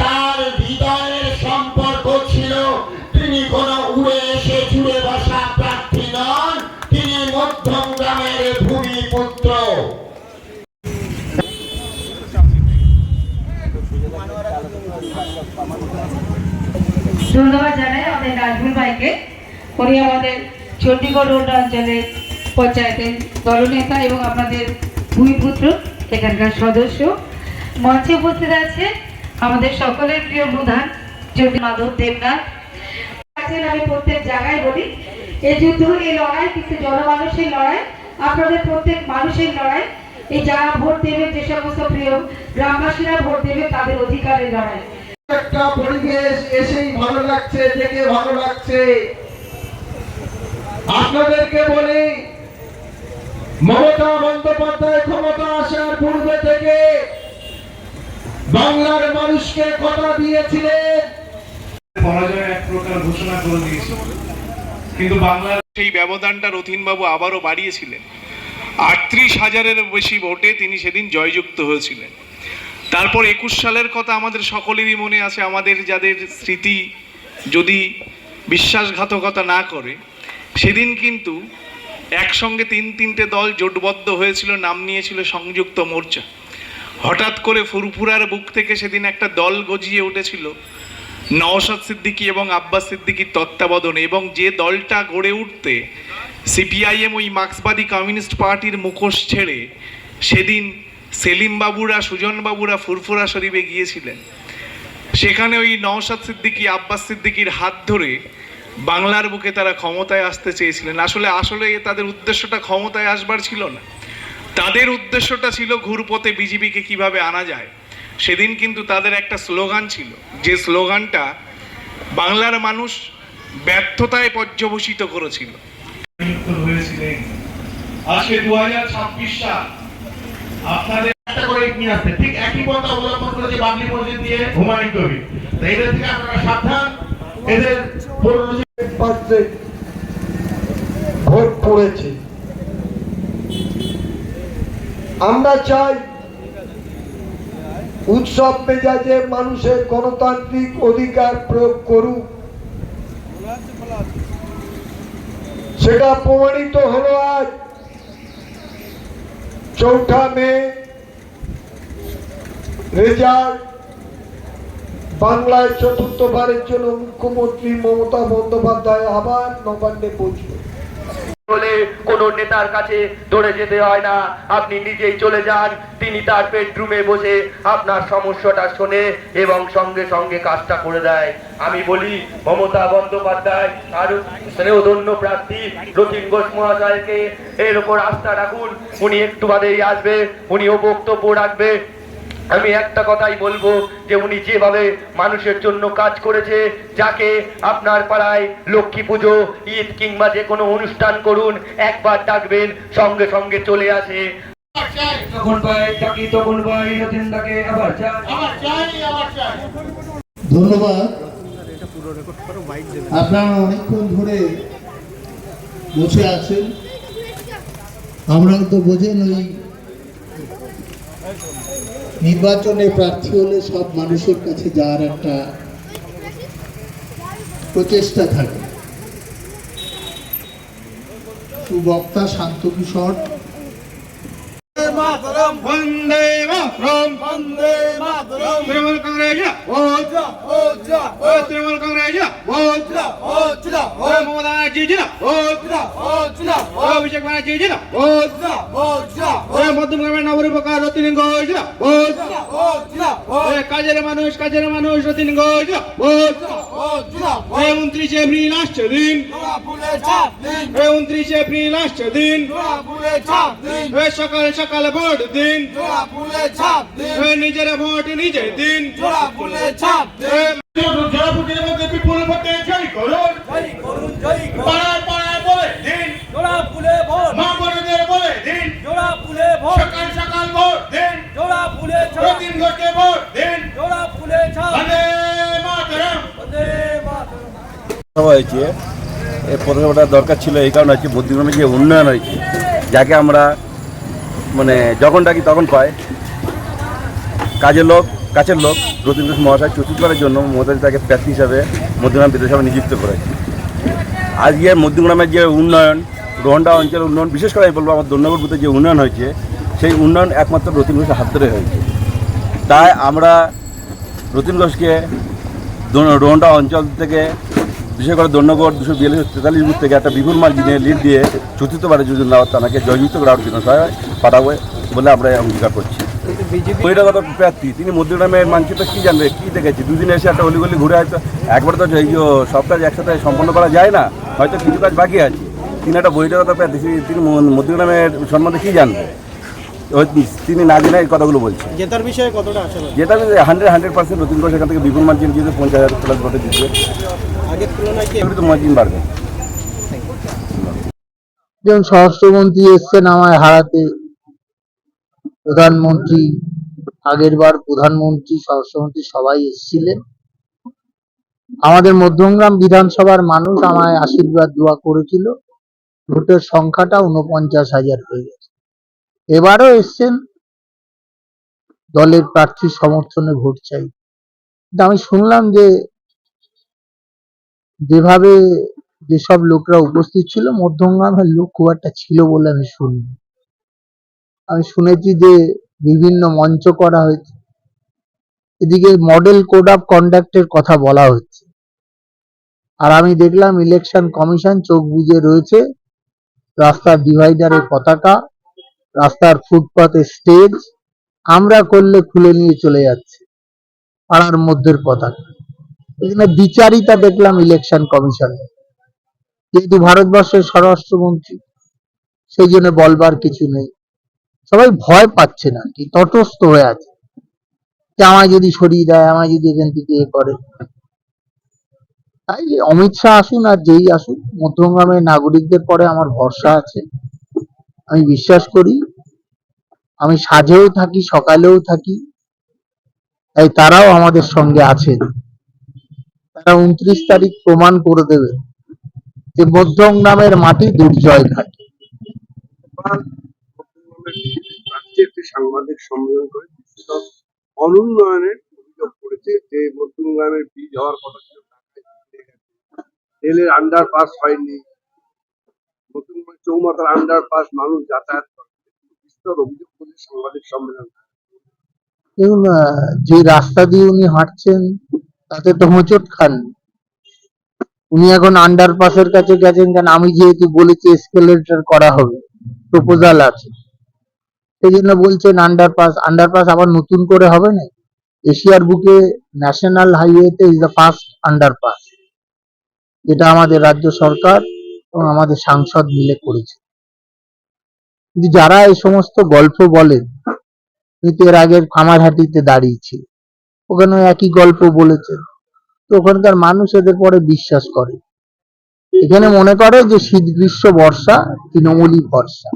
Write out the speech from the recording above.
তার হৃদয়ের সম্পর্ক ছিল, তিনি কোন উড়ে এসে জুড়ে বসা প্রার্থী নন, তিনি মধ্যম গ্রামের ভূমিপুত্র। ধন্যবাদ জানাই আমাদের নাজমুল ভাইকে। উনি আমাদের চণ্ডীগড় রোড অঞ্চলের পঞ্চায়েতের দলনেতা এবং আপনাদের ভূমিপুত্র, এখানকার সদস্য। মঞ্চে উপস্থিত আছে আমাদের সকলের প্রিয় প্রধান মাধব দেবনাথ। আমি প্রত্যেক জায়গায় বলি, এই যুদ্ধ, এই লড়াই কিন্তু জনমানুষের লড়াই, আপনাদের প্রত্যেক মানুষের লড়াই। এই যারা ভোট দেবে, যে সমস্ত প্রিয় গ্রামবাসীরা ভোট দেবে, তাদের অধিকারের লড়াই। একটা পরিবেশ এসেই ভালো লাগছে, দেখে ভালো লাগছে। আপনাদেরকে বলি, মমতা বন্দ্যোপাধ্যায় ক্ষমতা আসার পূর্বে থেকে বাংলার মানুষকে কথা দিয়েছিলেন, পরাজয় এক প্রকার ঘোষণা করে দিয়েছিল, কিন্তু বাংলার সেই ব্যবধানটা রথীনবাবু আবারও বাড়িয়েছিলেন। ৩৮,০০০-এর বেশি ভোটে তিনি সেদিন জয়যুক্ত হয়েছিলেন। তারপর ২১ সালের কথা আমাদের সকলেরই মনে আছে। আমাদের যাদের স্মৃতি যদি বিশ্বাসঘাতকতা না করে, সেদিন কিন্তু একসঙ্গে তিনটে দল জোটবদ্ধ হয়েছিল, নাম নিয়েছিল সংযুক্ত মোর্চা। হঠাৎ করে ফুরফুরার বুক থেকে সেদিন একটা দল গজিয়ে উঠেছিল নওশাদ সিদ্দিকী এবং আব্বাস সিদ্দিকীর তত্ত্বাবধানে, এবং যে দলটা গড়ে উঠতে সিপিআইএম ওই মার্ক্সবাদী কমিউনিস্ট পার্টির মুখোশ ছেড়ে সেদিন সেলিম বাবুরা, সুজন বাবুরা ফুরফুরা শরীফে গিয়েছিলেন। সেখানে ওই নওশাদ সিদ্দিকী, আব্বাস সিদ্দিকীর হাত ধরে বাংলার বুকে তারা ক্ষমতায় আসতে চেয়েছিলেন। আসলে তাদের উদ্দেশ্যটা ক্ষমতায় আসবার ছিল না, তাদের উদ্দেশ্যটা ছিল ঘুরপথে বিজেপিকে কিভাবে আনা যায়। সেদিন কিন্তু তাদের একটা স্লোগান ছিল, যে স্লোগানটা বাংলার মানুষ ব্যর্থতায় পর্যবসিত করেছিল। আজকে 2026 সাল, আপনাদের একটা করে নিয়ে আসতে ঠিক একই পথ অবলম্বন করেছে বাবরি মসজিদ দিয়ে হুমায়ুন কবির। তাই এদের থেকে আপনারা সাবধান। এদের ভোট পড়েছে। আমরা চাই উৎসব মেজাজে মানুষের গণতান্ত্রিক অধিকার প্রয়োগ করুক। সেটা প্রমাণিত হলো আজ ৪ঠা মে রেজাল্ট। বাংলায় চতুর্থবারের জন্য মুখ্যমন্ত্রী মমতা বন্দ্যোপাধ্যায় আবার নবান্নে পৌঁছবে। বলে কোন নেতার কাছে দৌড়ে যেতে হয় না, আপনি নিজেই চলে যান, তিনি তার বেডরুমে বসে আপনার সমস্যাটা শোনে এবং সঙ্গে সঙ্গে কাজটা করে দেয়। আমি বলি, মমতা বন্দ্যোপাধ্যায় আর স্নেহধন্য প্রার্থী রথীন ঘোষ মহাশয়কে এর উপর আস্থা রাখুন। উনি একটু বাদেই আসবে, উনিও বক্তব্য রাখবে। আমি একটা কথাই বলবো, যে উনি যেভাবে মানুষের জন্য কাজ করেছে, যাকে আপনার পাড়ায় লক্ষ্মী পুজো, ঈদ কিংবা যে কোনো অনুষ্ঠান করুন, একবার ডাকবেন, সঙ্গে সঙ্গে চলে আসে। ধন্যবাদ। আপনারা অনেকক্ষণ ধরে বসে আছেন। আমরা তো বোঝেন, ওই নির্বাচনে প্রার্থী হলে সব মানুষের কাছে যাওয়ার একটা প্রচেষ্টা থাকে। সুবক্তা, শান্ত কিশোর, বন্দে মাতরম, বন্দে মাতরম, তৃণমূল কংগ্রেস তৃণমূল কংগ্রেস মমতা ব্যানার্জি অভিষেক ব্যানার্জি মধ্যম গ্রামের নবরূপকার রথীন ঘোষ, কাজের মানুষ রথীন ঘোষ। 29 এপ্রিল আসছে দিন, 29 এপ্রিল আসছে দিন, সকাল সকাল ভোট দিন, নিজের ভোট নিজে দিন। বিপুল ভোটে জয় করুন, পাড়ায় পাড়ায় বলে দিন, মা বোনদের বলে দিন, সকাল সকাল ভোট দিন, রথীন ঘোষকে ভোট দিন। বন্দে মাতরম। হয়েছে এই পদক্ষেপটা দরকার ছিল, এই কারণে হচ্ছে মধ্যগ্রামে যে উন্নয়ন হয়েছে, যাকে আমরা মানে যখন ডাকি তখন পায়। কাছের লোক রতিন ঘোষ মহাশয় চতুর্থবারের জন্য মমতা তাকে প্রার্থী হিসাবে মধ্যগ্রাম বিধানসভা নিযুক্ত করেছে। আজকে মধ্যগ্রামের যে উন্নয়ন, রোহন্ডা অঞ্চলের উন্নয়ন, বিশেষ করে আমি বলবো আমার দন্নগর বুথে যে উন্নয়ন হয়েছে সেই উন্নয়ন একমাত্র রতিন ঘোষের হাত ধরে হয়েছে। তাই আমরা রতিন ঘোষকে রোহন্ডা অঞ্চল থেকে, বিশেষ করে দন্নগর 243 বুথ থেকে একটা বিপুল মার্জিনে লিড দিয়ে চতুর্থবারের জন্য তাকে জয়যুক্ত করার জন্য পাঠাবো বলে আমরা অঙ্গীকার করছি। বহিরাগত প্রার্থী, তিনি মধ্যগ্রামের মানচিত্র কী জানবে, কী দেখেছি, দুদিনে এসে একটা অলিগলি ঘুরে হয়তো একবার তো এই সব কাজ একসাথে সম্পন্ন করা যায় না, হয়তো কিছু কাজ বাকি আছে। তিনি একটা বহিরাগত প্রার্থী, তিনি মধ্যগ্রামের সম্বন্ধে কী জানবে, তিনি না জেনে এই কথাগুলো বলছেন। জেতার বিষয়ে কতটা আশা? যেটা 100% রতিন ঘোষ এখান থেকে বিপুল মার্জিন জিতে 50,000+ ভোটে জিতবে। আগের তুলনায় কি তো মার্জিন বাড়বে। যেমন স্বরাষ্ট্রমন্ত্রী এসছেন আমায় হারাতে, প্রধানমন্ত্রী, আগের বার প্রধানমন্ত্রী, স্বরাষ্ট্রমন্ত্রী সবাই এসেছিলেন। আমাদের মধ্যমগ্রাম বিধানসভার মানুষ আমায় আশীর্বাদ দোয়া করেছিল। ভোটের সংখ্যাটা 49,000 হয়ে গেছে। এবারও এসছেন দলের প্রার্থীর সমর্থনে ভোট চাই। কিন্তু আমি শুনলাম যে যেভাবে যেসব লোকরা উপস্থিত ছিল, মধ্যমগ্রামের লোক খুব একটা ছিল বলে আমি শুনিনি। আমি শুনেছি যে বিভিন্ন মঞ্চ করা হয়েছে, এদিকে মডেল কোড অফ কন্ডাক্টের কথা বলা হচ্ছে। আর আমি দেখলাম ইলেকশন কমিশন চোখ বুজে রয়েছে, রাস্তার ডিভাইডারে পতাকা, রাস্তার ফুটপাতে স্টেজ, আমরা করলে খুলে নিয়ে চলে যাচ্ছে পাড়ার মধ্যের পতাকা। এখানে বিচারিতা দেখলাম ইলেকশন কমিশন, যেহেতু ভারতবর্ষের স্বরাষ্ট্রমন্ত্রী, সেই জন্য বলবার কিছু নেই। সবাই ভয় পাচ্ছে না, কি তটস্থ হয়ে আছে যে আমায় যদি সরিয়ে দেয়, আমায় যদি এখান থেকে এ করে। তাই অমিত শাহ আসুন আর যেই আসুন, মধ্যমগ্রামের নাগরিকদের পরে আমার ভরসা আছে। আমি বিশ্বাস করি, আমি সাঁঝেও থাকি সকালেও থাকি, তাই তারাও আমাদের সঙ্গে আছেন। তারা 29 তারিখ প্রমাণ করে দেবে যে মধ্যমগ্রামের মাটি দুর্জয় ঘাটি। একটি সাংবাদিক সম্মেলন করে অনুন্নয়নের অভিযোগ করেছে যে মধ্যমগ্রামের ব্রিজ হওয়ার কথা ছিল, রেলের আন্ডারপাস হয়নি, মধ্যমগ্রাম চৌমাথার আন্ডারপাস মানুষ যাতায়াত করে, বিস্তর অভিযোগ করে সাংবাদিক সম্মেলন। দেখুন, যে রাস্তা দিয়ে উনি হাঁটছেন তাতে তো হোঁচট খান। উনি এখন আন্ডারপাসের কাছে গেছেন কেন? আমি যেহেতু বলেছি এসকেলেটর করা হবে, প্রপোজাল আছে, সেই জন্য বলছেন আন্ডারপাস আবার নতুন করে হবে না। এশিয়ার বুকে ন্যাশনাল হাইওয়েতে ইজ দ্য ফার্স্ট আন্ডারপাস, যেটা আমাদের রাজ্য সরকার এবং আমাদের সাংসদ মিলে করেছে। কিন্তু যারা এই সমস্ত গল্প বলেন, কিন্তু এর আগের কামারহাটিতে দাঁড়িয়েছে, ওখানে একই গল্প বলেছেন, তো ওখানকার মানুষ এদের পরে বিশ্বাস করে। এখানে মনে করে যে শীত গ্রীষ্ম বর্ষা তৃণমূলই ভরসা।